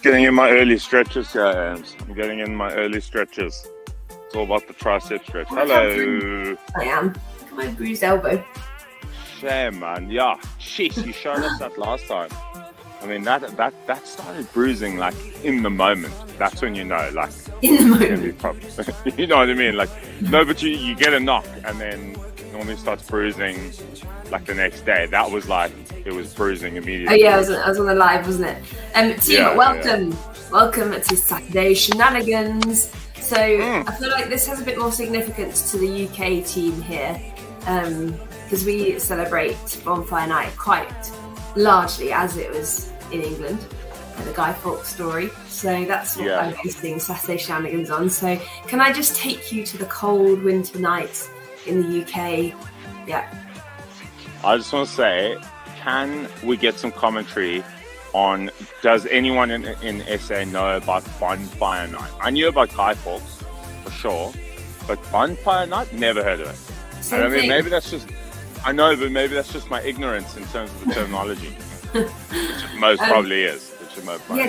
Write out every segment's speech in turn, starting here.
getting in my early stretches here, Ams. I'm getting in my early stretches. It's all about the tricep stretch. Hello. I am. Look at my bruised elbow. Shame, man. Yeah. Jeez, you showed us that last time. I mean, that started bruising like in the moment. That's when you know, like, in the moment. You know what I mean? Like, no, but you get a knock and then it normally starts bruising like the next day. That was like, it was bruising immediately. Oh yeah, I was on the live, wasn't it? Team, welcome. Yeah. Welcome to Saturday Shenanigans. So I feel like this has a bit more significance to the UK team here, because we celebrate Bonfire Night quite largely as it was in England, the Guy Fawkes story. So that's what I'm basing Saturday Shenanigans on. So can I just take you to the cold winter nights in the UK? Yeah. I just want to say, can we get some commentary on, does anyone in SA know about Bonfire Night? I knew about Guy Fawkes, for sure, but Bonfire Night, never heard of it. Same I mean, thing. maybe that's just, I know, but maybe that's just my ignorance in terms of the terminology, which it most probably is.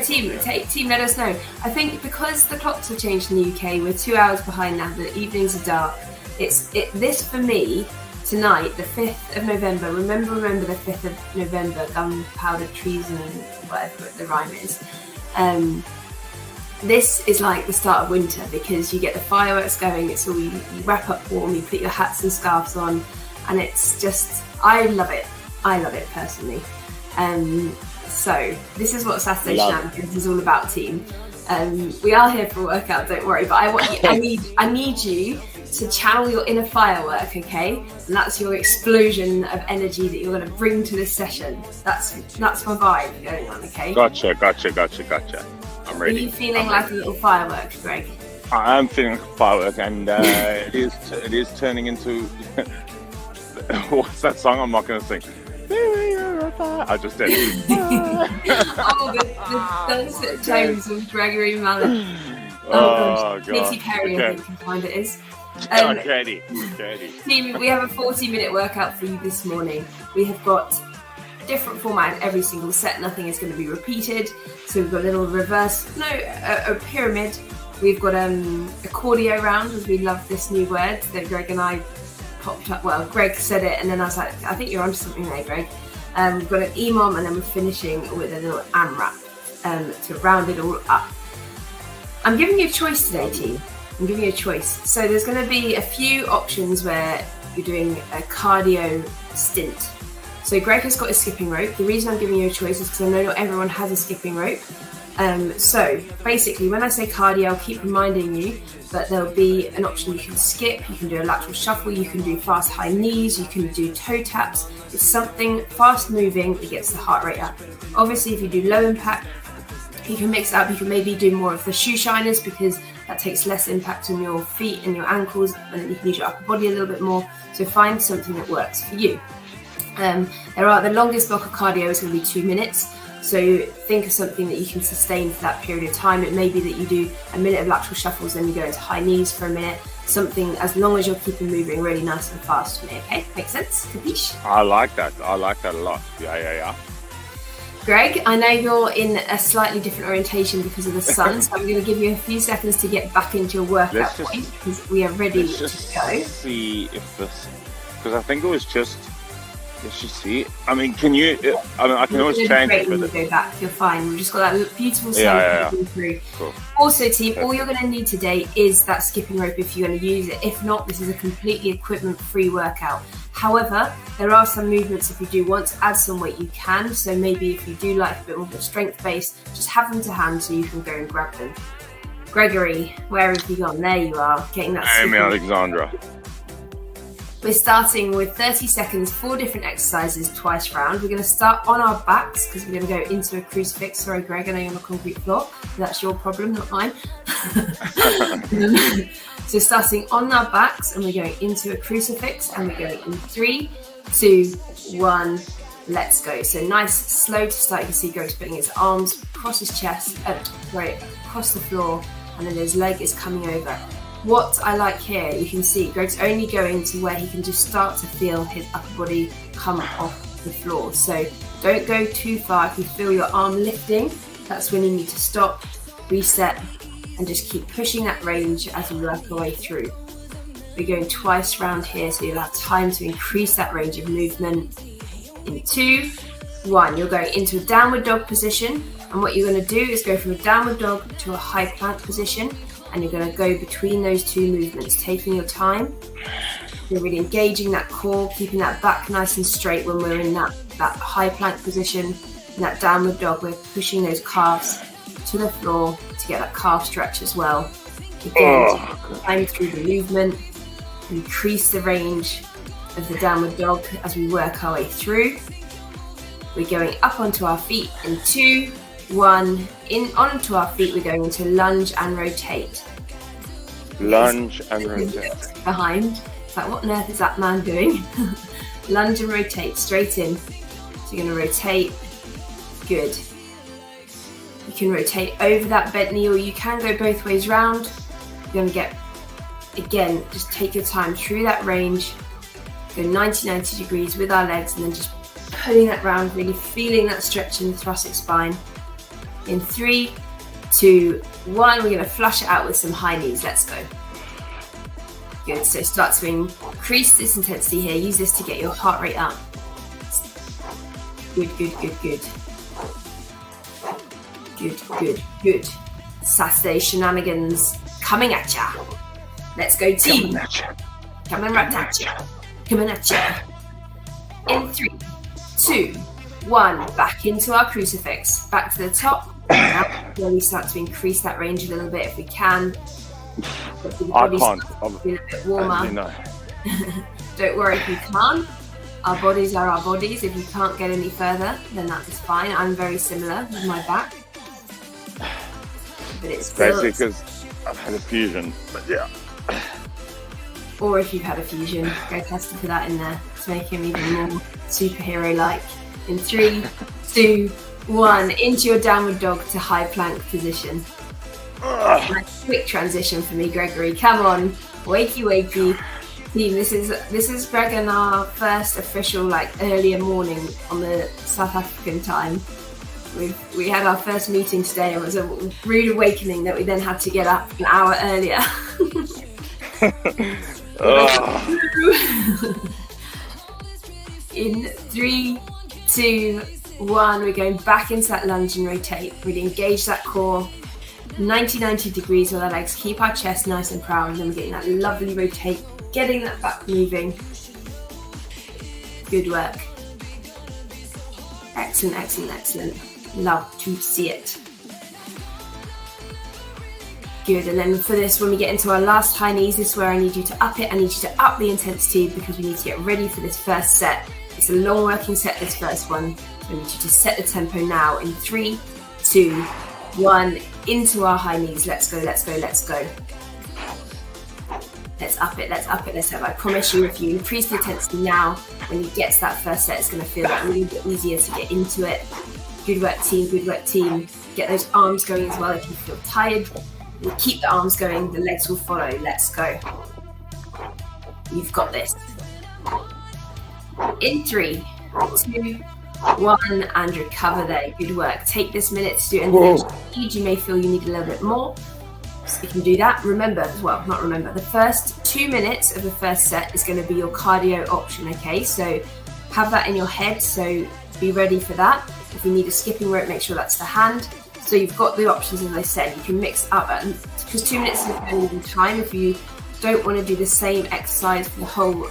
Team, let us know. I think because the clocks have changed in the UK, we're 2 hours behind now, the evenings are dark. This for me, tonight, the 5th of November, remember the 5th of November, gunpowder treason, whatever the rhyme is. This is like the start of winter because you get the fireworks going, it's all, you wrap up warm, you put your hats and scarves on, and it's just, I love it personally. So this is what Saturday Shenanigans is all about, team. We are here for a workout, don't worry, but I need you to channel your inner firework, okay? And that's your explosion of energy that you're going to bring to this session. That's my vibe going on, okay? Gotcha. I'm ready. Are you feeling like a little firework, Greg? I am feeling like a firework, and it is turning into what's that song? I'm not going to sing. I just did. the dulcet tones of Gregory Mallet. Oh, God. Katy Perry, I think you find it is. Katy. Team, we have a 40-minute workout for you this morning. We have got different format in every single set. Nothing is going to be repeated. So we've got a little reverse, a pyramid. We've got a cardio round, as we love this new word that Greg and I popped up. Well, Greg said it, and then I was like, I think you're onto something there, Greg. We've got an EMOM, and then we're finishing with a little AMRAP to round it all up. I'm giving you a choice today, team. I'm giving you a choice. So there's going to be a few options where you're doing a cardio stint. So Greg has got a skipping rope. The reason I'm giving you a choice is because I know not everyone has a skipping rope. So basically, when I say cardio, I'll keep reminding you that there'll be an option you can skip, you can do a lateral shuffle, you can do fast high knees, you can do toe taps. It's something fast moving that gets the heart rate up. Obviously, if you do low impact, you can mix it up. You can maybe do more of the shoe shiners because that takes less impact on your feet and your ankles, and then you can use your upper body a little bit more. So find something that works for you. The longest block of cardio is going to be 2 minutes. So think of something that you can sustain for that period of time. It may be that you do a minute of lateral shuffles, then you go into high knees for a minute. Something as long as you're keeping moving really nice and fast for me. Okay, makes sense? Capiche? I like that a lot. Yeah. Greg, I know you're in a slightly different orientation because of the sun, so I'm going to give you a few seconds to get back into your workout point because we are ready to go. See if this, because I think it was just. Let's just see. I mean, can you? I can always change it. When you go back, you're fine. We've just got that beautiful sun coming through. Cool. Also, team, all you're going to need today is that skipping rope if you're going to use it. If not, this is a completely equipment-free workout. However, there are some movements if you do want to add some weight, you can. So maybe if you do like a bit more of a strength base, just have them to hand so you can go and grab them. Gregory, where have you gone? There you are, getting that. Amy Alexandra. We're starting with 30 seconds, 4 different exercises twice round. We're going to start on our backs because we're going to go into a crucifix. Sorry, Greg, I know you're on a concrete floor. That's your problem, not mine. So starting on our backs, and we're going into a crucifix, and we're going in 3, 2, 1, let's go. So nice, slow to start. You can see Greg's putting his arms across his chest, across the floor, and then his leg is coming over. What I like here, you can see Greg's only going to where he can just start to feel his upper body come off the floor. So don't go too far. If you feel your arm lifting, that's when you need to stop, reset, and just keep pushing that range as we work our way through. We're going twice round here, so you'll have time to increase that range of movement. In 2, 1, you're going into a downward dog position, and what you're going to do is go from a downward dog to a high plank position, and you're going to go between those two movements, taking your time. You're really engaging that core, keeping that back nice and straight when we're in that high plank position. In that downward dog, we're pushing those calves to the floor to get that calf stretch as well. Again, time through the movement, increase the range of the downward dog as we work our way through. We're going up onto our feet in 2, 1, onto our feet, we're going into lunge and rotate. Lunge and rotate. Behind. It's like, what on earth is that man doing? Lunge and rotate, straight in. So you're going to rotate. Good. You can rotate over that bent knee, or you can go both ways round. You're going to get, again, just take your time through that range. Go 90 degrees with our legs, and then just pulling that round, really feeling that stretch in the thoracic spine. In 3, 2, 1, we're going to flush it out with some high knees. Let's go. Good, so start to increase this intensity here. Use this to get your heart rate up. Good, good, good, good. Good, good, good. Saturday shenanigans coming at ya. Let's go, team. Coming right at ya. Coming at ya. In 3, 2, 1, back into our crucifix. Back to the top. Now we start to increase that range a little bit if we can. I can't. A bit warmer. You know. Don't worry if you can't. Our bodies are our bodies. If you can't get any further, then that is fine. I'm very similar with my back. But it's still, basically because I've had a fusion. But yeah. Or if you've had a fusion, go test for that in there to make him even more superhero-like. In 3, 2, 1, into your downward dog to high plank position. Nice quick transition for me, Gregory. Come on, wakey, wakey. Team, this is Greg and our first official earlier morning on the South African time. We had our first meeting today, and it was a rude awakening that we then had to get up an hour earlier. In 3, 2, 1, we're going back into that lunge and rotate. Really engage that core. 90 degrees with our legs. Keep our chest nice and proud, and then we're getting that lovely rotate, getting that back moving. Good work. Excellent, excellent, excellent. Love to see it. Good, and then for this, when we get into our last high knees, this is where I need you to up it. I need you to up the intensity because we need to get ready for this first set. It's a long working set, this first one. So I need you to set the tempo now in 3, 2, 1, into our high knees. Let's go, let's go, let's go. Let's up it, let's up it, let's have. I promise you, if you increase the intensity now, when you get to that first set, it's going to feel a little bit easier to get into it. Good work, team, good work, team. Get those arms going as well if you feel tired. We'll keep the arms going, the legs will follow. Let's go. You've got this. In 3, 2, 1, and recover there. Good work. take this minute to do anything you need. You may feel you need a little bit more. So you can do that. Remember, well, not remember, the first 2 minutes of the first set is going to be your cardio option, okay? So have that in your head, so be ready for that. If you need a skipping rope, make sure that's the hand. So you've got the options, as I said. You can mix up, because 2 minutes is a fairly long time. If you don't want to do the same exercise for the whole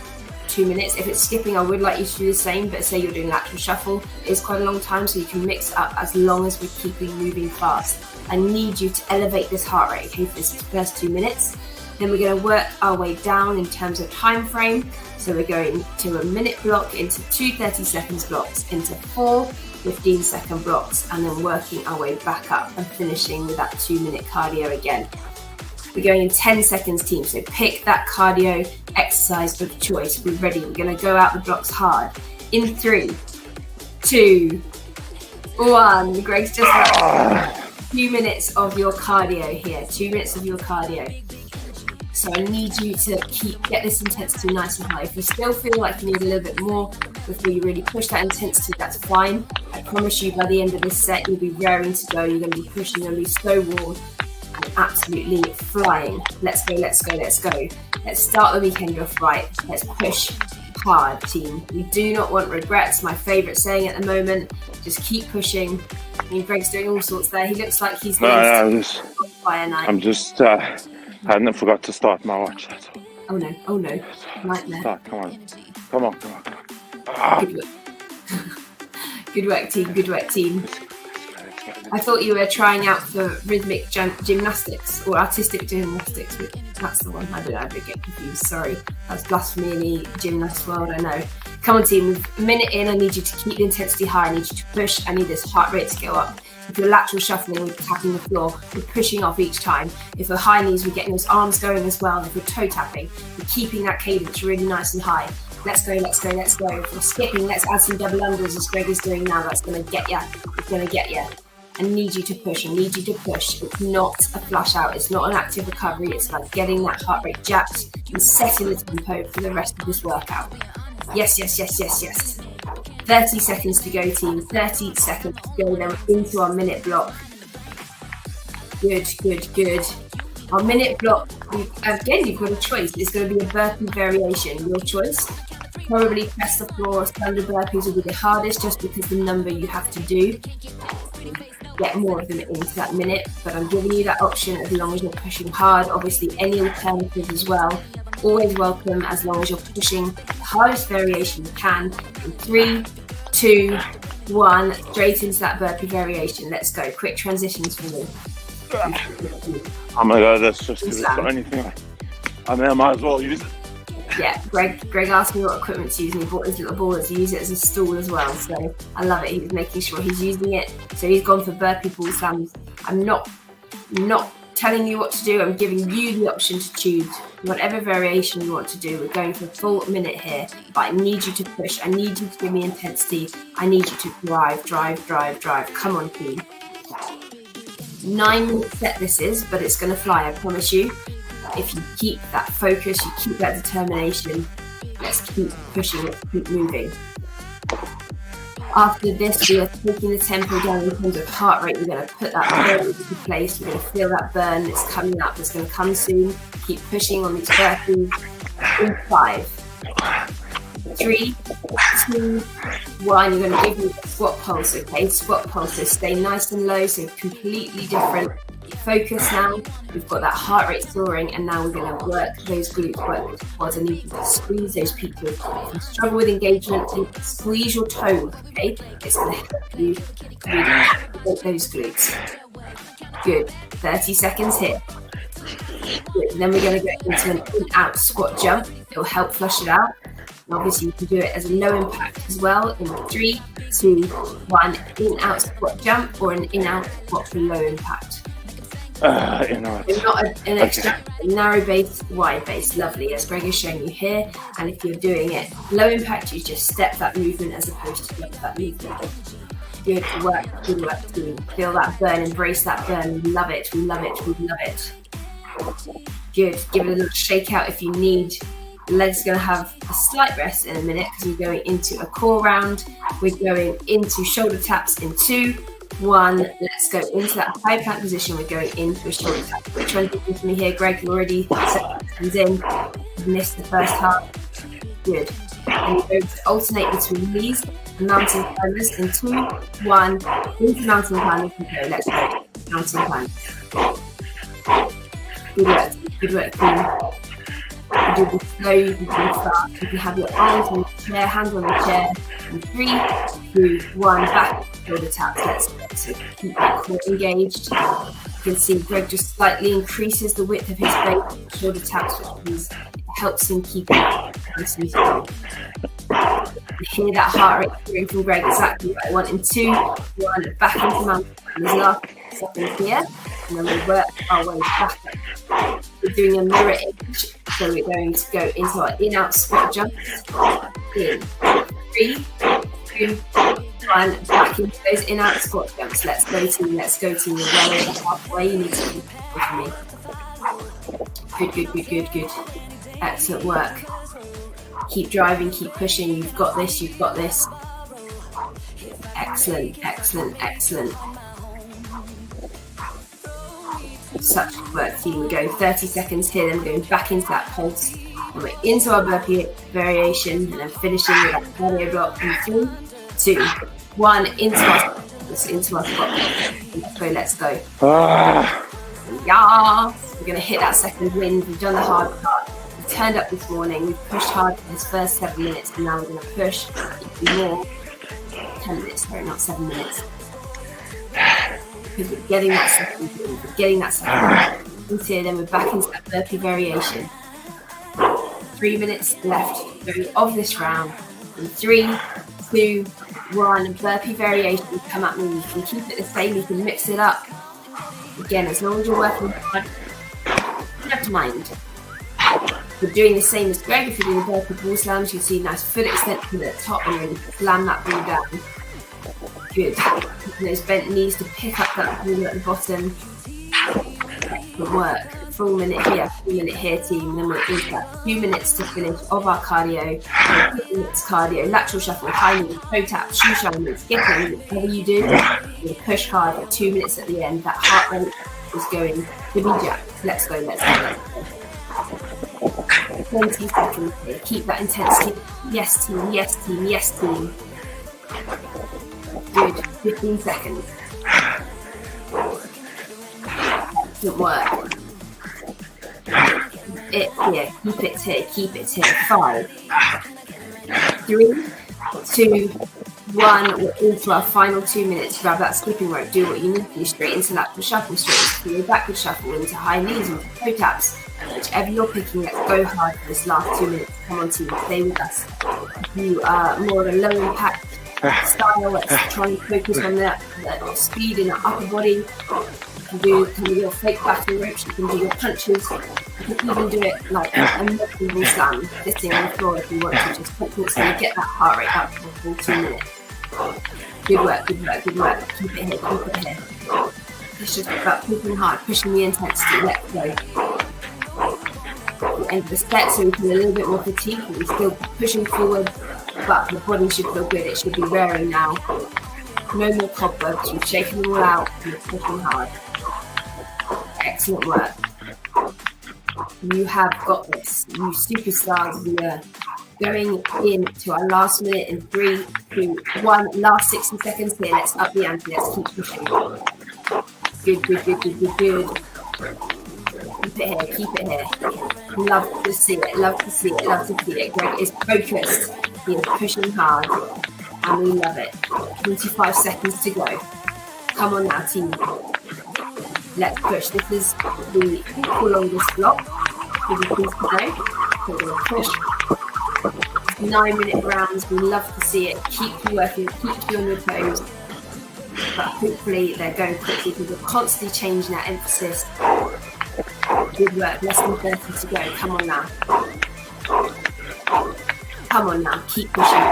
2 minutes, if it's skipping, I would like you to do the same, but say you're doing lateral shuffle, it's quite a long time, so you can mix it up as long as we're keeping moving fast. I need you to elevate this heart rate, okay, for this first 2 minutes. Then we're going to work our way down in terms of time frame. So we're going to a minute block, into 2 30-second blocks, into 4 15-second blocks, and then working our way back up and finishing with that 2 minute cardio again. We're going in 10 seconds, team. So pick that cardio exercise of choice. We're ready. We're going to go out the blocks hard. In 3, 2, 1. Greg's just 2 minutes of your cardio here. 2 minutes of your cardio. So I need you to get this intensity nice and high. If you still feel like you need a little bit more before you really push that intensity, that's fine. I promise you by the end of this set, you'll be raring to go. You're going to be pushing, you're going to be so warm and absolutely flying. Let's go, let's go, let's go. Let's start the weekend off right. Let's push hard, team. We do not want regrets. My favourite saying at the moment, just keep pushing. I mean, Greg's doing all sorts there. He looks like he's fire night. I'm just, I hadn't forgot to start my watch. That's all. Oh no, nightmare. Start, come on. Ah. Good work. Good work, team, good work, team. I thought you were trying out for rhythmic gymnastics or artistic gymnastics. That's the one. I don't know, I get confused. Sorry, that's blasphemy in the gymnast world, I know. Come on, team, a minute in, I need you to keep the intensity high. I need you to push. I need this heart rate to go up. If you're lateral shuffling, we're tapping the floor, we're pushing off each time. If we're high knees, we're getting those arms going as well. If we're toe tapping, we're keeping that cadence really nice and high. Let's go, let's go, let's go. If we're skipping, let's add some double unders as Greg is doing now. That's going to get you. It's going to get you. I need you to push. I need you to push. It's not a flush out. It's not an active recovery. It's like getting that heart rate jacked and setting the tempo for the rest of this workout. Yes, yes, yes, yes, yes. 30 seconds to go, team. 30 seconds to go. Then we're into our minute block. Good, good, good. Our minute block, again, you've got a choice. It's going to be a burpee variation. Your choice. Probably press the floor. Standard burpees will be the hardest just because the number you have to do. Get more of them into that minute, but I'm giving you that option as long as you're pushing hard. Obviously, any alternatives as well, always welcome as long as you're pushing the hardest variation you can. In 3, 2, 1, straight into that burpee variation. Let's go. Quick transitions for me. I'm gonna go this just because it's the only thing I mean, I might as well use it. Yeah, Greg asked me what equipment to use and he bought his little ball to use it as a stool as well. So I love it. He's making sure he's using it. So he's gone for burpee ball slams. I'm not telling you what to do. I'm giving you the option to choose whatever variation you want to do. We're going for a full minute here, but I need you to push. I need you to give me intensity. I need you to drive. Come on, team. 9-minute set this is, but it's going to fly, I promise you. If you keep that focus, you keep that determination, let's keep pushing, let's keep moving. After this, we are taking the tempo down in terms of heart rate. We're going to put that burn into place. We're going to feel that burn. It's coming up. It's going to come soon. Keep pushing on these burpees. In 5, 3, 2, 1. You're going to give me a squat pulse, okay? Squat pulse. So stay nice and low. So completely different focus now. We've got that heart rate soaring, and now we're going to work those glutes, work those quads. I need you to squeeze those people. If you struggle with engagement, squeeze your toes, okay? It's going to help you work those glutes. Good. 30 seconds here. Good. And then we're going to go into an in-out squat jump. It will help flush it out. And obviously, you can do it as a low impact as well. In 3, 2, 1, in-out squat jump, or an in-out squat for low impact. Not an extra narrow base, wide base. Lovely, as Greg is showing you here. And if you're doing it low impact, you just step that movement as opposed to that movement. Good work, team. Feel that burn, embrace that burn. We love it, we love it, we love it. Good. Give it a little shake out if you need. The legs are going to have a slight rest in a minute because we're going into a core round. We're going into shoulder taps in 2, 1. Let's go into that high plank position. We're going into a shoulder tap. Transition for me here, Greg. You're already 7 seconds in. You've missed the first half. Good. And we're going to alternate between these and mountain climbers in 2, 1. Into mountain climbers. Okay, let's go. Mountain climbers. Good work. Good work, team. You do this slow, you do this fast. You can have your arms on the chair, hands on the chair. In 3, 2, 1, back, shoulder taps. Let's go. So keep that core engaged. You can see Greg just slightly increases the width of his base, shoulder taps, which helps him keep it nice and strong. Hear that heart rate coming from Greg, exactly what I want. In 2, 1, back into mountain. There's last second here, and then we work our way back up. We're doing a mirror image, so we're going to go into our in-out squat jump. In 3, 2, 1, back into those in-out squat jumps. Let's go, team. Let's go, team. We're well over halfway. You need to keep it with me. Good. Excellent work. Keep driving, keep pushing. You've got this. Excellent, excellent, excellent. Such good work, team. We're going 30 seconds here, then we're going back into that pulse. And we're into our burpee variation, and then finishing with that cardio block in 3, 2, 1, into our spot. Let's go. Yes! We're going to hit that second wind. We've done the hard part. We've turned up this morning. We've pushed hard for this first 7 minutes, and now we're going to push even more. 10 minutes, sorry, not 7 minutes. Because we're getting that second wind. We're getting that second wind. Here, then we're back into that burpee variation. 3 minutes left of this round. In 3, 2, 1, burpee variation. Come at me. You can keep it the same. You can mix it up. Again, as long as you're working hard, you have to mind. We're doing the same as Greg. If you're doing burpee ball slams, you'll see a nice foot extension at the top and really slam that ball down. Good. Those bent knees to pick up that ball at the bottom. Excellent work. Full minute here, team. And then we're into that 2 minutes to finish of our cardio. 2 minutes cardio, lateral shuffle, high knees, toe taps, shoe shines, skipping, whatever you do. You push hard for 2 minutes at the end. That heart rate is going to be jacked. Let's go. 20 seconds here. Keep that intensity. Yes, team. Good. 15 seconds. Excellent work. Keep it here. 5, 3, 2, 1. We're into our final 2 minutes. Grab that skipping rope. Do what you need to do. Straight into lateral shuffle. Straight into your backward shuffle. Into high knees. Into toe taps. Whichever you're picking, let's go hard for this last 2 minutes. Come on, team. Stay with us. If you are more of a low impact style, let's try and focus on that speed in the upper body. You can do your fake batting ropes, you can do your punches, you can even do it like a multiple slam, sitting on the floor if you want to, just focus and get that heart rate up for a full 2 minutes. Good work. Keep it here. It's just about pushing hard, pushing the intensity. Let's go. End of the set, so we feel a little bit more fatigued, but we're still pushing forward, but the body should feel good. It should be raring now. No more cobwebs. We've shaken them all out and we're pushing hard. Excellent work. You have got this. You superstars. We are going into our last minute in 3, 2, 1. Last 60 seconds here. Let's up the ante. Let's keep pushing. Good. Keep it here. Love to see it. Greg is focused. He is pushing hard. And we love it. 25 seconds to go. Come on now, team. Let's push. This is the longest block. So we're going to push. 9 minute rounds. We love to see it. Keep you working. Keep you on your toes. But hopefully they're going quickly because we're constantly changing our emphasis. Good work. Less than 30 to go. Come on now. Keep pushing.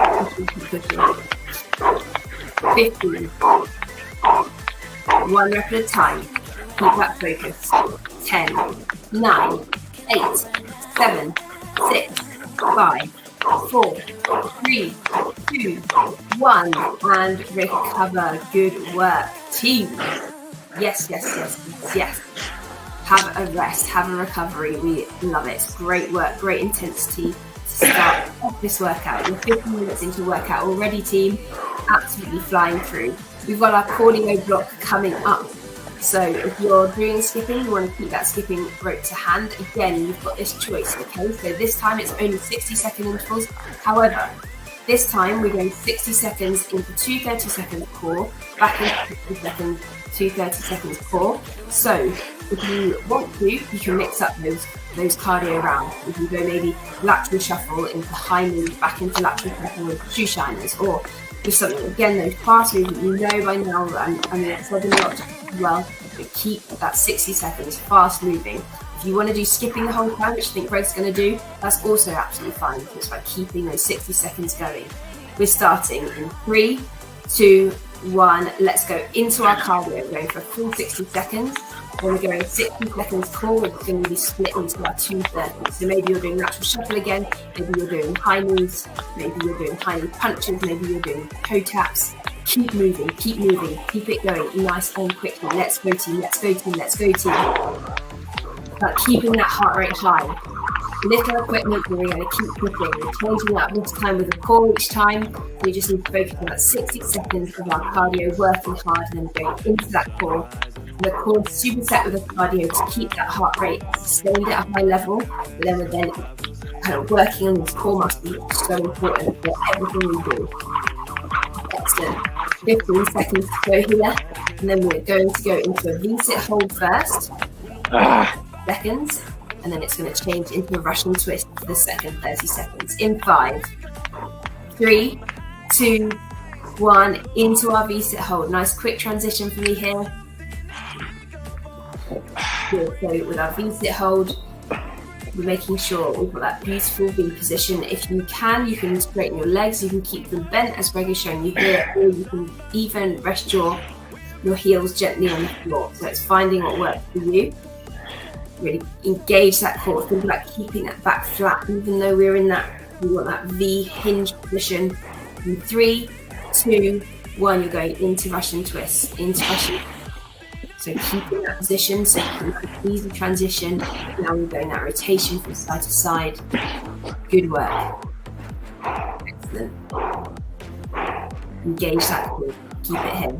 15. 1 rep at a time. Keep that focus. 10, 9, 8, 7, 6, 5, 4, 3, 2, 1. And recover. Good work, team. Yes. Have a rest, have a recovery. We love it. Great work, great intensity to start off this workout. We're 15 minutes into workout already, team. Absolutely flying through. We've got our cardio block coming up. So if you're doing skipping, you want to keep that skipping rope to hand. Again, you've got this choice, okay? So this time it's only 60-second intervals. However, this time we're going 60 seconds into 2 30-second core, back into 60 seconds, 2 30 seconds core. So if you want to, you can mix up those cardio rounds. You can go maybe lateral shuffle into high knees, back into lateral shuffle with shoe shiners, or just something, again, those fast movement you know by now, and I mean, it's said a lot as well, but keep that 60 seconds fast moving. If you want to do skipping the whole time, which I think Greg's going to do, that's also absolutely fine. It's like keeping those 60 seconds going. We're starting in 3, 2, 1. Let's go into our cardio. We're going for a full 60 seconds. When we're going 60 seconds core, we're going to be split into our 230. So maybe you're doing lateral shuffle again, maybe you're doing high knees, maybe you're doing high knee punches, maybe you're doing toe taps. Keep moving, keep it going, nice and quickly. Let's go team, let's go team, let's go team. But keeping that heart rate high. Little equipment, we're going to keep pushing. We're changing up this time with the core each time. We just need to focus on that 60 seconds of our cardio, working hard, and then going into that core. The core is super set with the cardio to keep that heart rate sustained at a high level, but then we're kind of working on this core muscle, which is so important for everything we do. Excellent. 15 seconds to go here, and then we're going to go into a V-sit hold first. Seconds, and then it's going to change into a Russian twist for the second 30 seconds. In 5, 3, 2, 1, into our V-sit hold. Nice quick transition for me here. Good. So with our V-sit hold, we're making sure we've got that beautiful V position. If you can straighten your legs, you can keep them bent as Greg is showing you here, or you can even rest your heels gently on the floor. So it's finding what works for you. Really engage that core. Think about keeping that back flat, even though we want that V hinge position. In 3, 2, 1, you're going into Russian twist, So keeping that position, so you can easy transition. Now we're going that rotation from side to side. Good work. Excellent. Engage that core. Keep it here.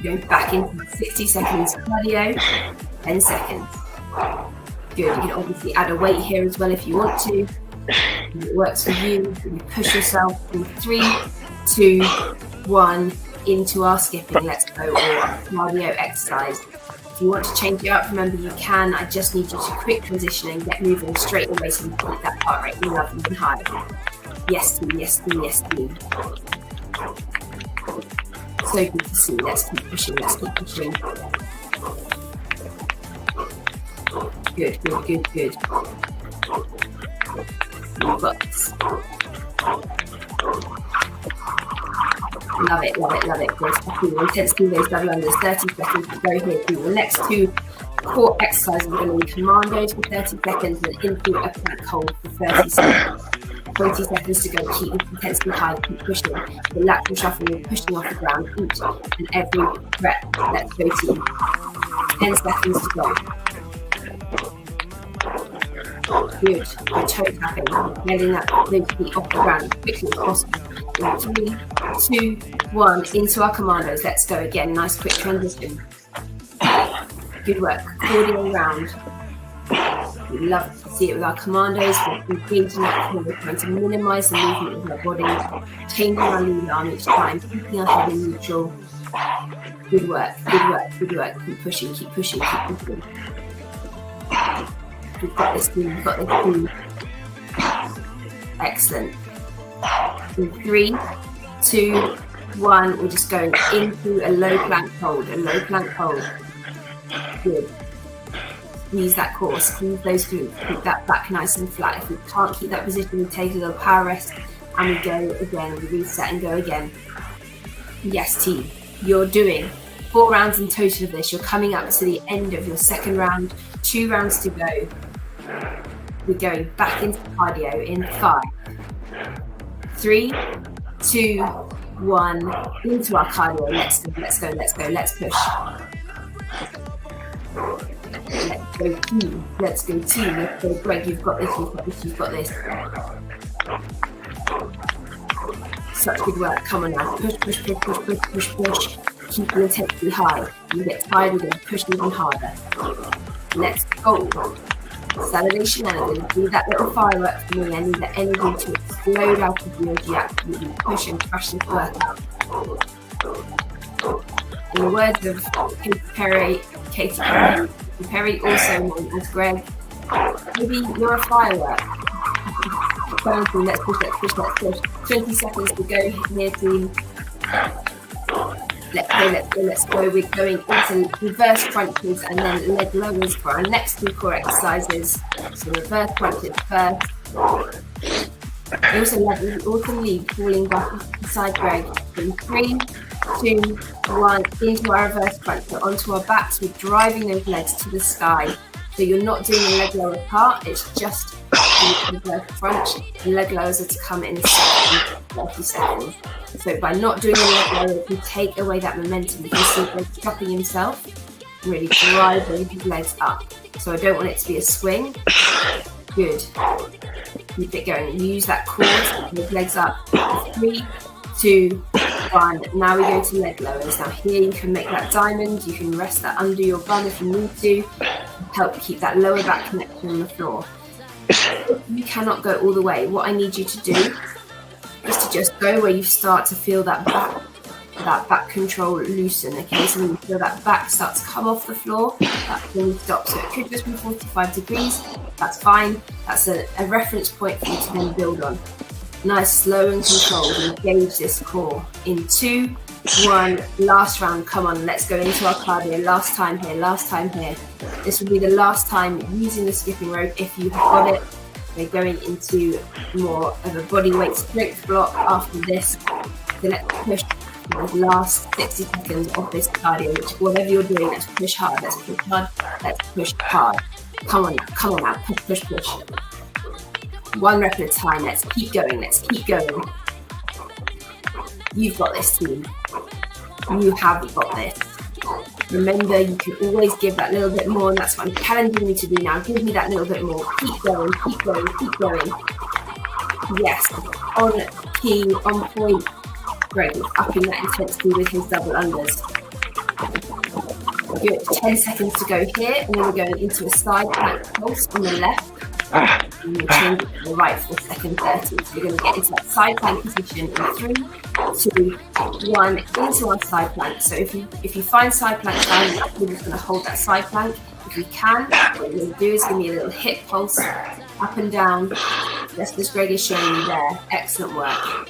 Going back into 60 seconds cardio, 10 seconds. Good. You can obviously add a weight here as well if you want to. If it works for you. You push yourself in 3, 2, 1 into our skipping. Let's go, or cardio exercise. If you want to change it up, remember you can. I just need you to quick transition and get moving straight away so you keep that heart rate lovely and high. Yes, team, yes, team, yes, team. So good to see. Let's keep pushing, let's keep pushing. Good. You've got this. Love it. Good. Intensity those double unders. 30 seconds to go here. The next 2 core exercises are going to be commandos for 30 seconds and into a plank hold for 30 seconds. 20 seconds to go. Keep intensity high. Keep pushing. The lateral shuffle, you're pushing off the ground each and every rep. Let's go team. 10 seconds to go. Good. Toe tapping, getting those feet off the ground as quickly as possible. In 3, 2, 1, into our commandos. Let's go again. Nice quick transition. Good work. Cardio round. We love to see it with our commandos. We're engaging that core. We're trying to minimize the movement of our body, changing our lead arm each time, keeping our head in neutral. Good work. Keep pushing. We've got this team. Excellent. In 3, 2, 1, we're just going into a low plank hold. Good. Squeeze that core, squeeze those glutes, keep that back nice and flat. If we can't keep that position, we take a little power rest and we go again. We reset and go again. Yes, team. You're doing 4 rounds in total of this. You're coming up to the end of your second round. 2 rounds to go. We're going back into cardio in 5, 3, 2, 1, into our cardio. Let's go. Let's push. Let's go team. Let's go, Greg, you've got this. Such good work. Come on now. Push. Keep the intensity high. You get tired, we're going to push even harder. Let's go. Saturday shenanigans. Do that little firework for me. I need the energy to explode out of you as you absolutely push and crush this workout. In the words of Katy Perry, also known as Greg, maybe you're a firework. Let's push. 20 seconds to go here, team. Let's go. We're going into reverse crunches and then leg lowers for our next 2 core exercises. So reverse crunches first. We also leave falling back beside Greg. In 3, 2, 1, into our reverse crunch. So onto our backs, we're driving those legs to the sky. So you're not doing the leg lower part, it's just the reverse crunch, the leg lowers are to come in 30 seconds. So by not doing a leg lower, if you take away that momentum, you can see Greg stopping himself and really driving his legs up. So I don't want it to be a swing. Good. Keep it going. Use that core to keep his legs up. 3, 2, 1. Now we go to leg lowers. Now here you can make that diamond. You can rest that under your bum if you need to. Help keep that lower back connection on the floor. If you cannot go all the way, what I need you to do is to just go where you start to feel that back control loosen. Okay, so when you feel that back start to come off the floor, that's when you stop. So it could just be 45 degrees. That's fine. That's a reference point for you to then build on. Nice, slow and controlled. Engage this core. In 2, 1. Last round. Come on, let's go into our cardio. Last time here. Last time here. This will be the last time using the skipping rope if you've got it. We're going into more of a body weight strength block after this. So let's push the last 60 seconds of this cardio. Which whatever you're doing, let's push hard. Let's push hard. Let's push hard. Come on now. Push, push, push. 1 rep at a time. Let's keep going. Let's keep going. You've got this, team. You have got this. Remember, you can always give that little bit more, and that's what I'm challenging you to do now. Give me that little bit more. Keep going, keep going, keep going. Yes, on key, on point. Great, upping that intensity with his double unders. Good, 10 seconds to go here, and then we're going into a side plank pulse on the left. And we'll change it to the right for second 30. So we're going to get into that side plank position in 3, 2, 1, into our side plank. So if you find side plank down, we're just going to hold that side plank. If you can, what we're going to do is give me a little hip pulse, up and down. Just as Greg is showing you there. Excellent work.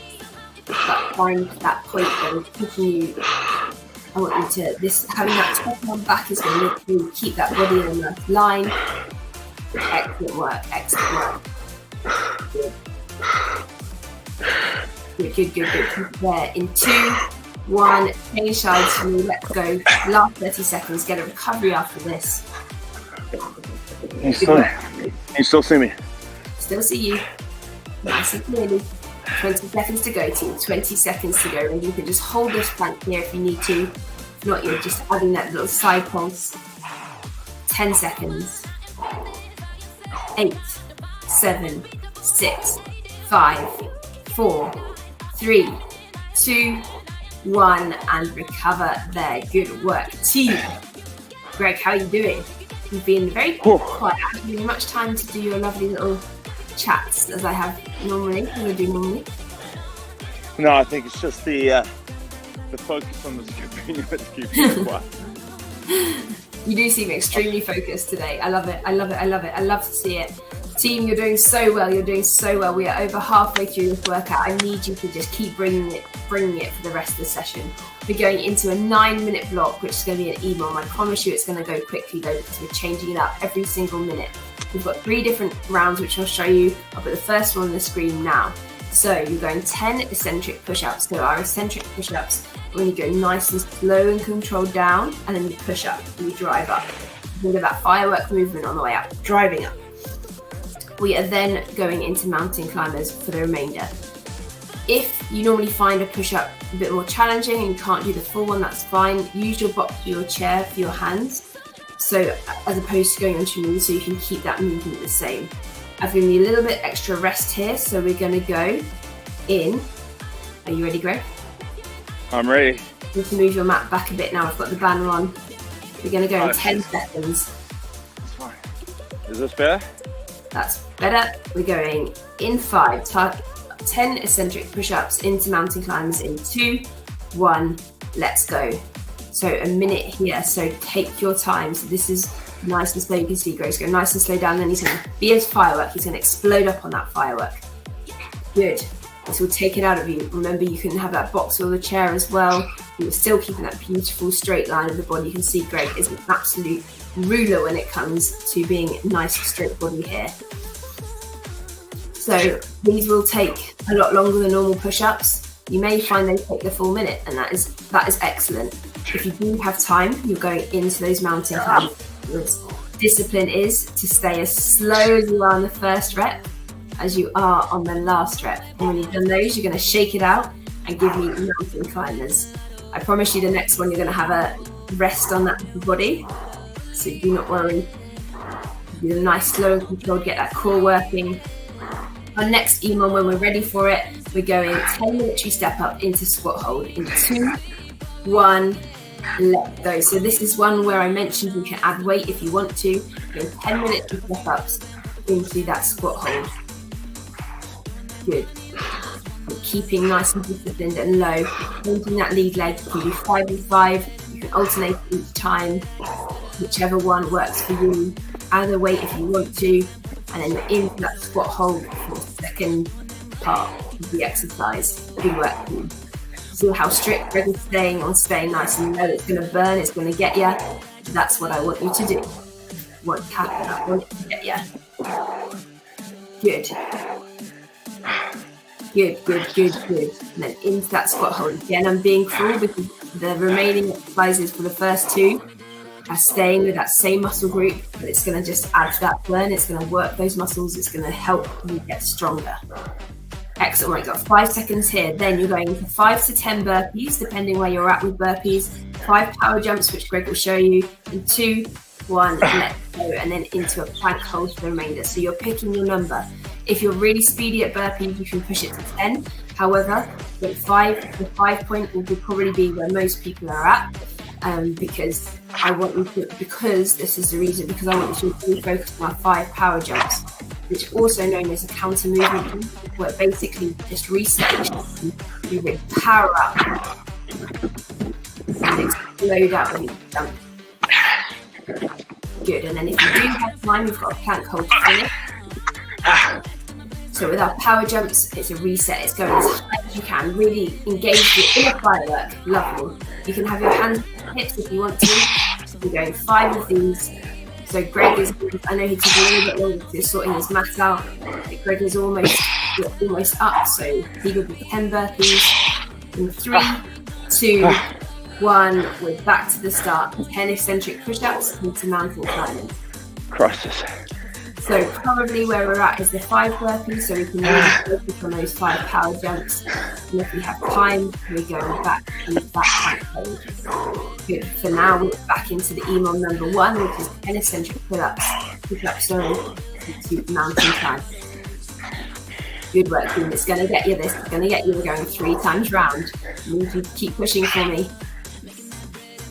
But find that point that is pushing you. I want you to, having that top arm back is going to make you keep that body in a nice line. Excellent work, excellent work. Good. Keep it there. In 2, 1, change sides for me. Let's go. Last 30 seconds. Get a recovery after this. Can you still see me? Still see you. Nice and clearly. 20 seconds to go, team. 20 seconds to go. And you can just hold this plank here if you need to. If not, you're just adding that little side pulse. 10 seconds. 8, 7, 6, 5, 4, 3, 2, 1, and recover there. Good work, team. Greg, how are you doing? You've been very quiet. I haven't given you much time to do your lovely little chats as I have normally. No, I think it's just the focus on the skipping that's keeping it quiet. You do seem extremely focused today. I love it. I love to see it. Team, you're doing so well. We are over halfway through this workout. I need you to just keep bringing it for the rest of the session. We're going into a 9-minute block, which is going to be an EMOM. I promise you it's going to go quickly though, because we're changing it up every single minute. We've got 3 different rounds, which I'll show you. I'll put the first one on the screen now. So you're going 10 eccentric push-ups. So our eccentric push-ups, when you go nice and slow and controlled down, and then you push up and you drive up. Think of that firework movement on the way up, driving up. We are then going into mountain climbers for the remainder. If you normally find a push-up a bit more challenging and you can't do the full one, that's fine. Use your box or your chair for your hands, so as opposed to going onto your knees, so you can keep that movement the same. I've given you a little bit extra rest here, so we're going to go in. Are you ready, Greg? I'm ready. You can move your mat back a bit now. I've got the banner on. We're going to go in 10 seconds. That's fine. Is this better? That's better. We're going in 5. 10 eccentric push-ups into mountain climbers in 2, 1. Let's go. So a minute here. So take your time. So this is nice and slow. You can see Grace go nice and slow down. Then he's going to be his firework. He's going to explode up on that firework. Good. This will take it out of you. Remember, you can have that box or the chair as well. You're still keeping that beautiful straight line of the body. You can see Greg is an absolute ruler when it comes to being nice straight body here. So these will take a lot longer than normal push-ups. You may find they take the full minute, and that is excellent. If you do have time, you're going into those mountain climbs. Discipline is to stay as slow as you are on the first rep, as you are on the last rep. And when you've done those, you're going to shake it out and give me mountain climbers. I promise you the next one, you're going to have a rest on that body. So do not worry. Do a nice, slow and controlled, get that core working. Our next EMOM, when we're ready for it, we're going 10 military step up into squat hold in 2, 1, let go. So this is one where I mentioned you can add weight if you want to. Go 10 military step ups into that squat hold. Good. Keeping nice and disciplined and low. Holding that lead leg. You can do 5 and 5. You can alternate each time, whichever one works for you. Add a weight if you want to, and then you're into that squat hold for the second part of the exercise. Good work. See how strict Greg is staying nice and low. It's going to burn. It's going to get you. That's what I want you to do. What happen? I want it to get you. Good. Good. And then into that squat hold. Again, I'm being cruel because the remaining exercises for the first 2 are staying with that same muscle group, but it's going to just add to that burn. It's going to work those muscles. It's going to help you get stronger. Excellent. Right, got 5 seconds here. Then you're going into 5 to 10 burpees, depending where you're at with burpees. 5 power jumps, which Greg will show you. And 2, 1, let go, and then into a plank hold for the remainder. So you're picking your number. If you're really speedy at burpees, you can push it to 10. However, the 5 point will probably be where most people are at, because I want you to, because this is the reason, because I want you to really focus on our 5 power jumps, which are also known as a counter movement, where basically just reset, you really power up and explode out when you jump. Good, and then if you do have time, you've got a plank hold to finish. So with our power jumps, it's a reset. It's going as high as you can. Really engage your inner firework. Lovely. You can have your hands on hips if you want to. We're going 5 of these. So Greg is, I know he took a little bit longer because he's sorting his maths out. But Greg is almost up. So he will be 10 burpees. In 3, 2, 1. We're back to the start. 10 eccentric push-ups into mountain climbing. Crosses. So probably where we're at is the 5 burpees, so we can really focus on those 5 power jumps. And if we have time, we're going back into that plank hold. Good. For now, we're back into the EMOM number 1, which is 10 eccentric push-ups into mountain climb. Good work, team. It's going to get you this. It's going to get you. We're going 3 times round. You need to keep pushing for me.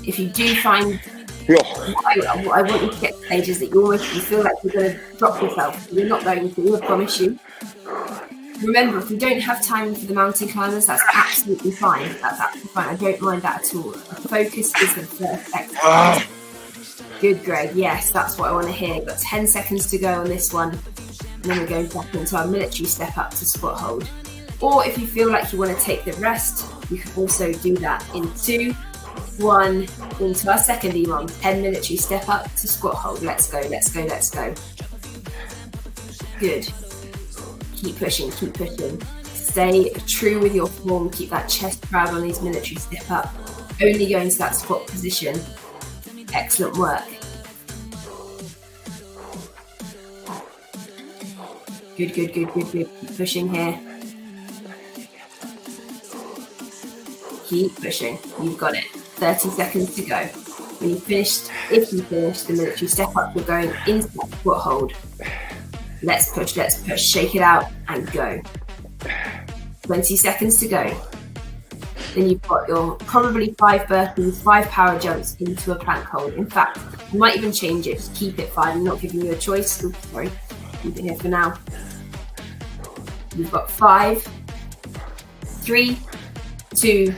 If you do find I want you to get to stages that you feel like you're going to drop yourself. You're not going to, I promise you. Remember, if you don't have time for the mountain climbers, that's absolutely fine. That's absolutely fine. I don't mind that at all. The focus is the first exercise. Good, Greg. Yes, that's what I want to hear. We've got 10 seconds to go on this one. And then we're going back into our military step up to squat hold. Or if you feel like you want to take the rest, you can also do that in 2, 1, into our second EMOM, 10 military step up to squat hold. Let's go. Good. Keep pushing. Stay true with your form. Keep that chest proud on these military step up. Only go into that squat position. Excellent work. Good. Keep pushing here. Keep pushing. You've got it. 30 seconds to go. When you finished, if you finished the military step up, you're going into that squat hold. Let's push, shake it out and go. 20 seconds to go. Then you've got your probably 5 burpees, 5 power jumps into a plank hold. In fact, you might even change it, just keep it 5. I'm not giving you a choice. Oops, sorry, keep it here for now. You've got 5, 3, 2,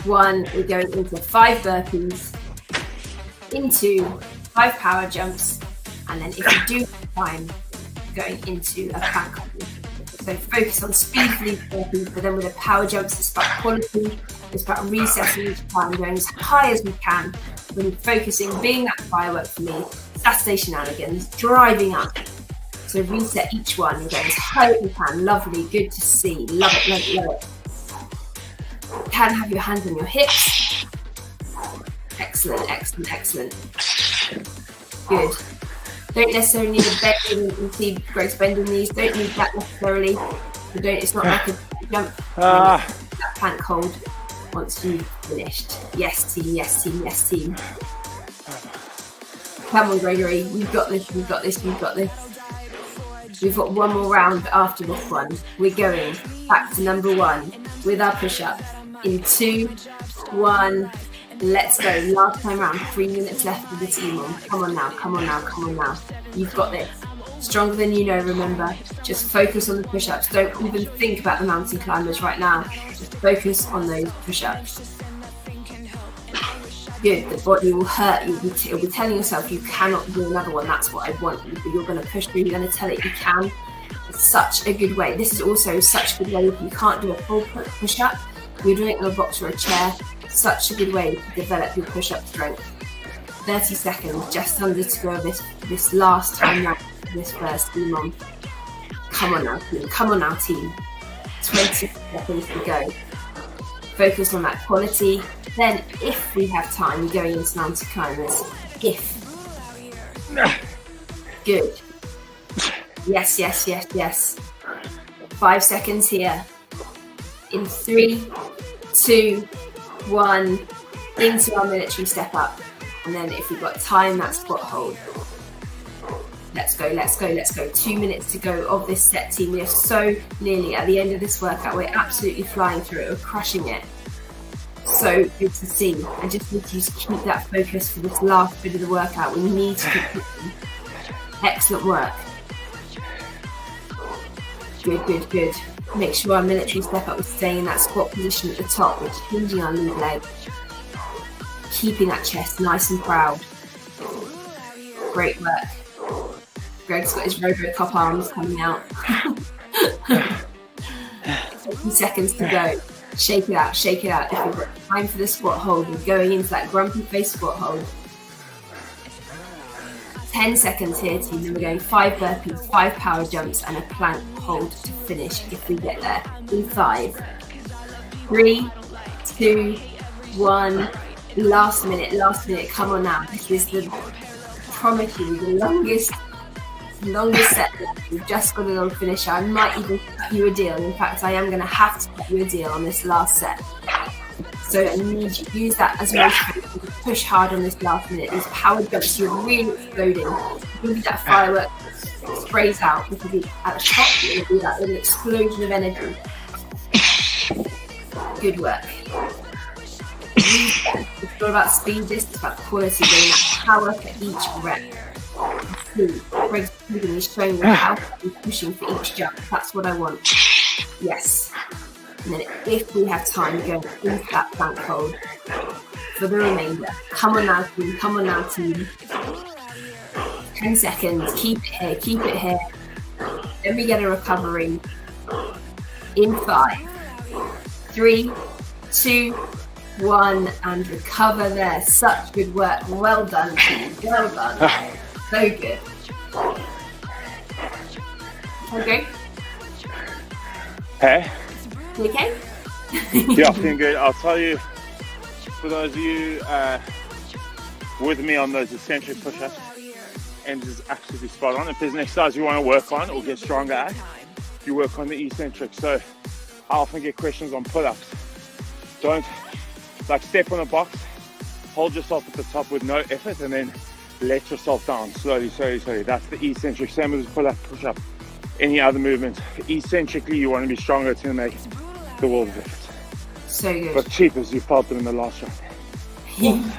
1, we're going into 5 burpees, into 5 power jumps, and then if you do have time, going into a plank hold. So focus on speed for these burpees, but then with the power jumps, it's about quality, it's about resetting each time, going as high as we can, when focusing, being that firework for me, Saturday shenanigans, driving up. So reset each one, and go as high as you can. Lovely, good to see, love it. You can have your hands on your hips. Excellent. Good. Don't necessarily need a bend. You can see Greg's bending these. Don't need that necessarily. It's not like a jump. That plank hold once you've finished. Yes, team. Yes, team. Yes, team. Come on, Gregory. We've got this. We've got this. We've got this. We've got one more round after this one. We're going back to number 1 with our push-up. In 2, 1, let's go. Last time round, 3 minutes left of this EMOM. Come on now, come on now, come on now. You've got this. Stronger than you know, remember. Just focus on the push-ups. Don't even think about the mountain climbers right now. Just focus on those push-ups. Good, the body will hurt you. You'll be telling yourself you cannot do another one. That's what I want. You're going to push through. You're going to tell it you can. It's such a good way. This is also such a good way if you can't do a full push-up. You're doing it on a box or a chair. Such a good way to develop your push-up strength. 30 seconds, just under to go this last time round, this first EMOM. Come on now, team. Come on now, team. 20 seconds to go. Focus on that quality. Then, if we have time, we're going into mountain climbers. If. Good. Yes, yes, yes, yes. 5 seconds here. In 3, 2, 1. Into our military step up. And then if we've got time, that squat hold. Let's go, let's go, let's go. 2 minutes to go of this set, team. We are so nearly at the end of this workout. We're absolutely flying through it. We're crushing it. So good to see. I just need you to keep that focus for this last bit of the workout. We need to keep moving. Excellent work. Good, good, good. Make sure our military step up is staying in that squat position at the top. We're changing our lead leg. Keeping that chest nice and proud. Great work. Greg's got his Robocop arms coming out. 20 seconds to go. Shake it out, shake it out. If we've got time for the squat hold, we're going into that grumpy face squat hold. 10 seconds here, team. Then we're going 5 burpees, 5 power jumps, and a plank hold to finish if we get there. In 5, 3, 2, 1. Last minute. Come on now. This is the, promise you, the longest set. We've just got it on finisher. I might even cut you a deal. In fact, I am going to have to cut you a deal on this last set. So I need you to use that as motivation to push hard on this last minute. These power jumps, you're really exploding. Maybe that firework sprays out because at the top it will be that little explosion of energy. Good work. It's not about speed, this is about quality, getting that power for each rep. Greg's is showing the power and pushing for each jump. That's what I want. Yes. And then if we have time, go into that plank hold for the remainder. Come on now, team. Come on now, team. 10 seconds. Keep it here. Keep it here. Then we get a recovery. In 5, 3, 2, 1, and recover there. Such good work. Well done, team. Well done. So good. Okay. Hey. You okay? Yeah, feeling good. I'll tell you, for those of you with me on those eccentric push-ups, and is absolutely spot on. If there's an exercise you want to work on or get stronger at, you work on the eccentric. So I often get questions on pull-ups. Don't step on a box, hold yourself at the top with no effort, and then let yourself down slowly. That's the eccentric. Same as pull-up, push-up, any other movement. Eccentrically, you want to be stronger to make the world of difference. So good. But cheapers, you felt them in the last round.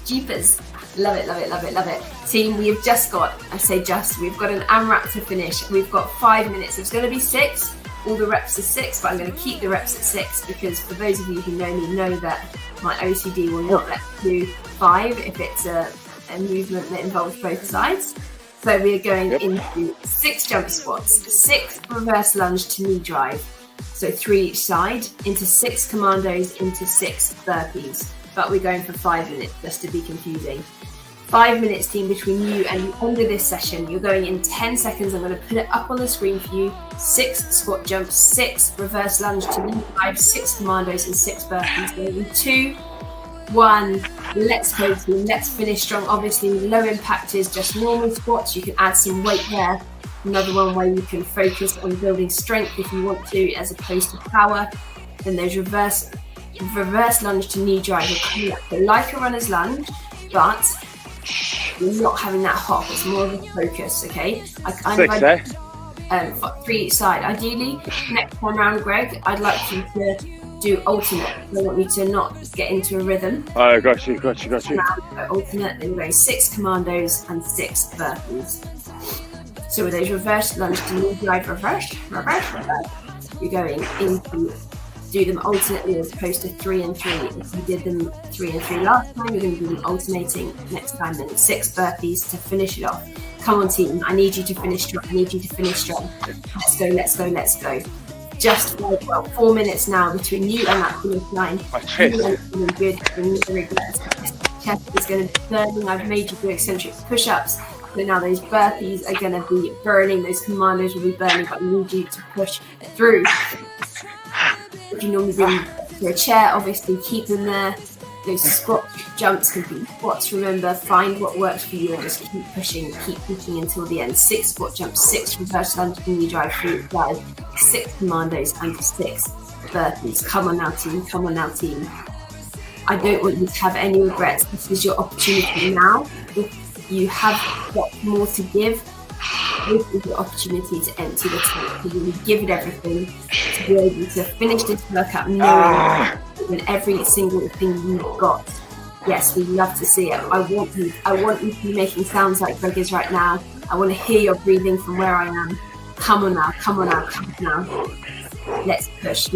Jeepers. Love it, love it, love it, love it. Team, we've just got, we've got an AMRAP to finish. We've got 5 minutes. It's going to be 6. All the reps are 6, but I'm going to keep the reps at 6 because for those of you who know me know that my OCD will not let me do 5 if it's a movement that involves both sides. So we are going into 6 jump squats, 6 reverse lunge to knee drive. So 3 each side, into 6 commandos, into 6 burpees. But we're going for 5 minutes, just to be confusing. 5 minutes, team, between you and the end of this session. You're going in 10 seconds. I'm going to put it up on the screen for you. 6 squat jumps, 6 reverse lunge to knee drive, 6 commandos, and 6 burpees. Going in 2, 1. Let's go team, let's finish strong. Obviously low impact is just normal squats. You can add some weight there. Another one where you can focus on building strength if you want to, as opposed to power. Then there's reverse lunge to knee drive. So like a runner's lunge, but you're not having that hop. It's more of a focus, okay? Six, 3 each side. Ideally, next time round, Greg, I'd like you to do alternate. I want you to not get into a rhythm. Oh, got you. Alternate, then go 6 commandos and 6 burpees. So with those reverse lunge to knee drive, reverse, you're going into do them alternately as opposed to 3 and 3. If you did them 3 and 3 last time, you're going to do them alternating next time. Then 6 burpees to finish it off. Come on team, I need you to finish strong. Let's go. Just like 4 minutes now between you and that finish line. My chest. You are feeling good. Chest is going to be burning. I've made you do eccentric push-ups. So now those burpees are going to be burning. Those commandos will be burning, but I need you to push through. If you normally bring to a chair, obviously keep them there. Those squat jumps can be squats. Remember, find what works for you and just keep pushing until the end. 6 squat jumps, 6 reverse lunge knee drive, 6 commandos and 6 burpees. Come on now team. I don't want you to have any regrets. This is your opportunity now. If you have got more to give, this is your opportunity to empty the tank, to really give it everything, to be able to finish this workout knowing in every single thing you've got. Yes, we love to see it. I want you to be making sounds like Greg is right now. I want to hear your breathing from where I am. Come on now. Let's push.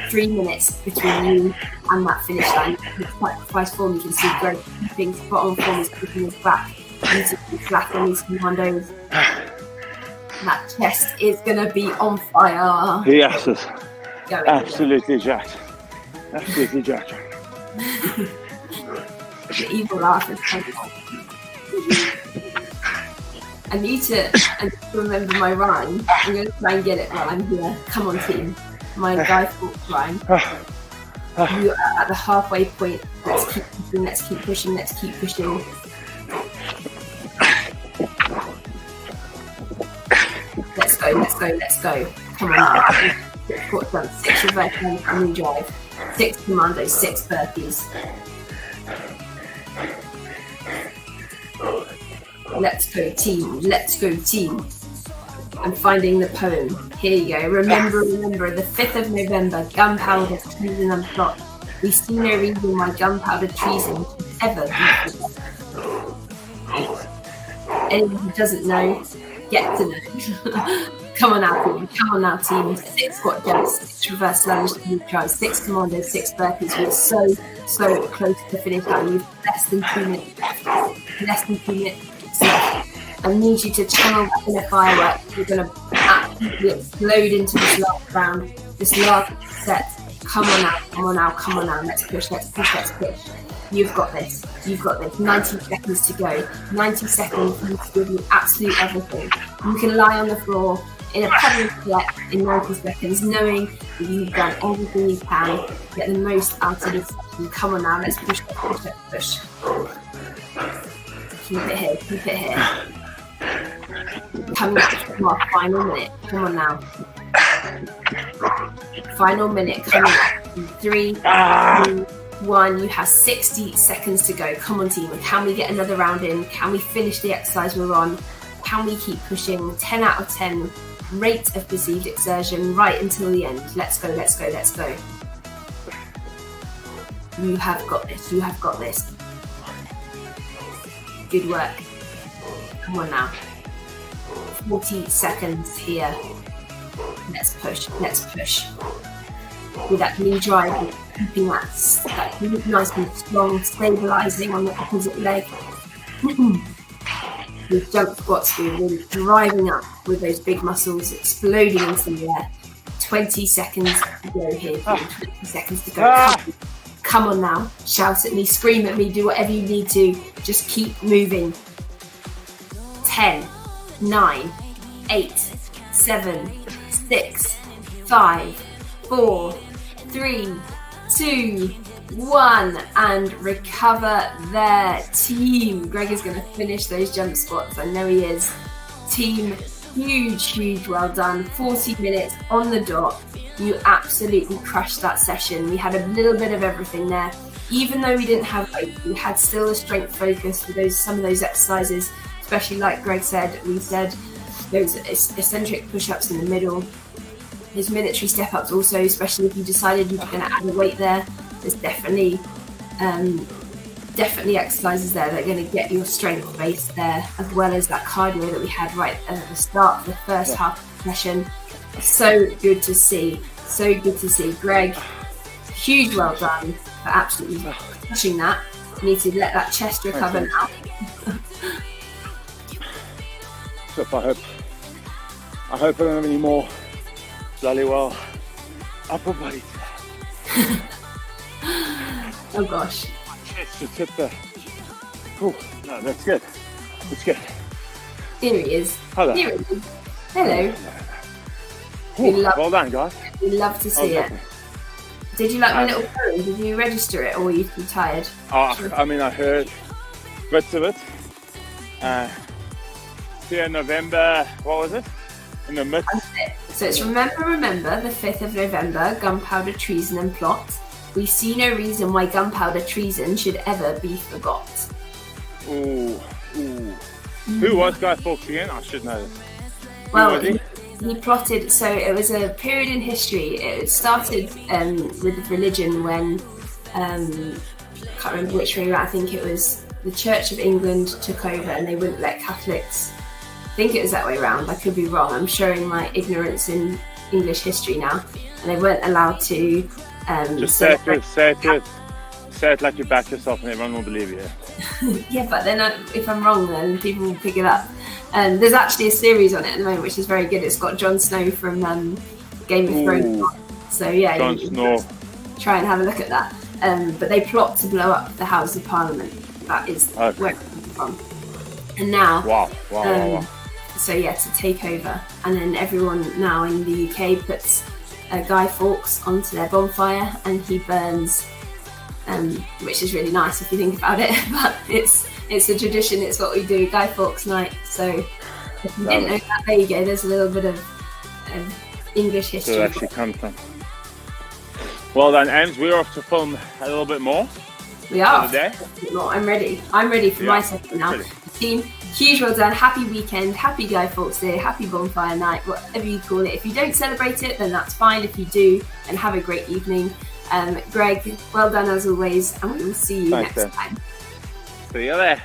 3 minutes between you and that finish line. Sacrifice form, you can see Greg keeping spot on form, is keeping his back. Beautifully flat on these commandos. That chest is going to be on fire. Yes, absolutely jacked. The evil laugh is I need to remember my rhyme. I'm going to try and get it while I'm here. Come on, team. My Guy Fawkes rhyme. You are at the halfway point. Let's keep pushing. Let's go. Come on now. 6 reverse lunge knee drive, 6 commandos, 6 burpees. Let's go team. I'm finding the poem. Here you go. Remember, the 5th of November, gunpowder, treason and plot. We see no reason why gunpowder treason should ever be forgotten. Anyone who doesn't know, get to know. Come on now, team. 6 squat jumps, 6 reverse lunge, 6 commandos, 6 burpees. We're so close to the finish line. You've less than 2 minutes left. I need you to channel that inner firework. We're going to absolutely explode into this last round, this last set. Come on now. Let's push. You've got this. 90 seconds to go. 90 seconds for you to give you absolute everything. You can lie on the floor in a puddle of sweat in 90 seconds, knowing that you've done everything you can to get the most out of this session. Come on now, let's push. Keep it here. Coming up to our final minute. Come on now. Final minute coming up. 3, 2, 1. You have 60 seconds to go. Come on, team. Can we get another round in? Can we finish the exercise we're on? Can we keep pushing? 10 out of 10 rate of perceived exertion right until the end. Let's go. You have got this. Good work. Come on now. 40 seconds here. Let's push. With that knee drive, keeping that knee nice and strong, stabilising on the opposite leg. With jump squats, we're really driving up with those big muscles, exploding into the air. 20 seconds to go here. 20 seconds to go. Come on now. Shout at me, scream at me, do whatever you need to. Just keep moving. 10, 9, 8, 7, 6, 5, 4, 3, 2, 1, and recover there. Team, Greg is going to finish those jump squats. I know he is. Team, huge well done. 40 minutes on the dot. You absolutely crushed that session. We had a little bit of everything there. Even though we didn't have weight, we had still a strength focus for some of those exercises, especially like Greg said, we said those eccentric push-ups in the middle, those military step-ups also, especially if you decided you were going to add a weight there. There's definitely exercises there that are going to get your strength base there, as well as that cardio that we had right at the start of the first half of the session. So good to see. Greg, huge well done for absolutely pushing that. You need to let that chest recover now. So I hope I don't have any more bloody well upper body. Oh gosh. Just hit the. Oh no, that's good. That's good. Here he is. Hello. Here he is. Hello. Well done, guys. We love to see it. Did you like my little poem? Did you register it, or were you too tired? I mean, I heard bits of it. Yeah, November. What was it? In the midst. So it's remember the 5th of November, gunpowder, treason and plot. We see no reason why gunpowder treason should ever be forgot. Ooh. Who was Guy Fawkes again? I should know this. Well, he plotted, so it was a period in history. It started with religion when, I can't remember which way around, I think it was the Church of England took over and they wouldn't let Catholics, I think it was that way around, I could be wrong, I'm showing my ignorance in English history now, and they weren't allowed to just say it like you back yourself and everyone will believe you. Yeah, but then if I'm wrong, then people will pick it up. There's actually a series on it at the moment, which is very good. It's got Jon Snow from Game of Thrones. So yeah, Jon Snow. Try and have a look at that. But they plot to blow up the House of Parliament. That is where it comes from. And now, wow. So yeah, to take over, and then everyone now in the UK puts Guy Fawkes onto their bonfire, and he burns, which is really nice if you think about it. But it's a tradition. It's what we do, Guy Fawkes night. So if you didn't know that, there you go. There's a little bit of English history. Where it actually comes from. Well done, Ems. We're off to film a little bit more. We are. Today. I'm ready. I'm ready for my second now. Ready. Team, huge well done. Happy weekend. Happy Guy Fawkes Day. Happy bonfire night. Whatever you call it. If you don't celebrate it, then that's fine. If you do, then have a great evening. Greg, well done as always, and we will see you next time. See you there.